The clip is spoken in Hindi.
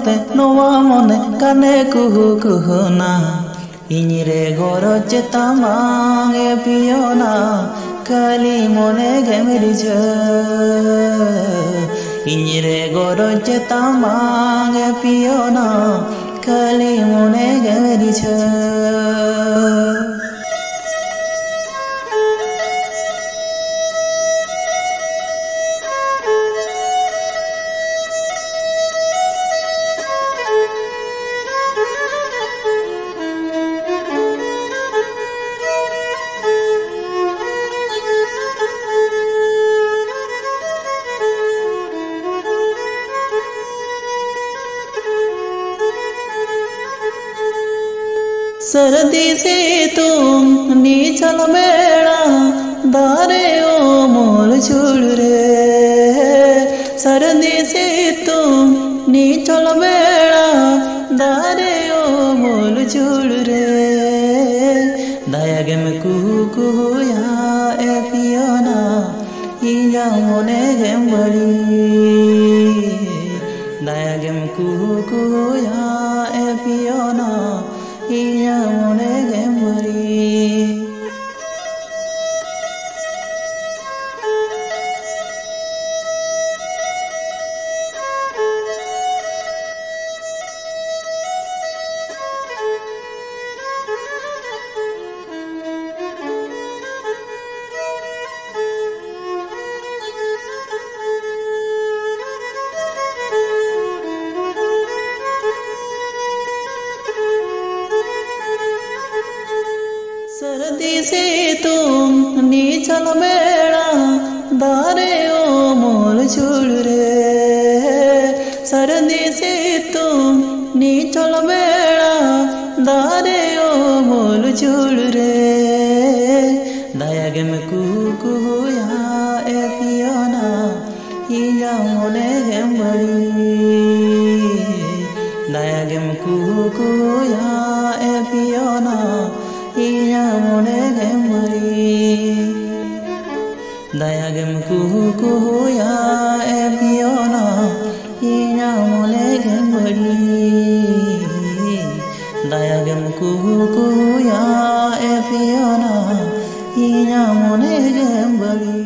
te noa mone kane kuhu kuhuna inyire goro chetamang e piona kali mone gemerija inyire goro chetamang e piona kali mone gemerija सर्दी से तुम नीचल बेड़ा दारे ओ मोल छुड़ रे सर्दी से तुम नीचल बेड़ा दारे ओ मोल छुड़ रे दायागे में कुहू या ए पियोना इया मोने गेम्बड़ी दायागे में कुहू या ए पियोना इया मोने गेम्बड़ी सर्दी से तुम नीचल बेड़ा दारे ओ मोल छुड़ रे सर्दी से तुम नीचल बेड़ा दारे ओ मोल छुड़ रे दायागे में कुहू या ए पियोना इया मोने गेम्बड़ी दायागे में कुहू या ए पियोना इया मोने गेम्बड़ी दायागे में कुहू या ए पियोना इया मोने गेम्बड़ी दायागे में कुहू या ए पियोना इया मोने गेम्बड़ी।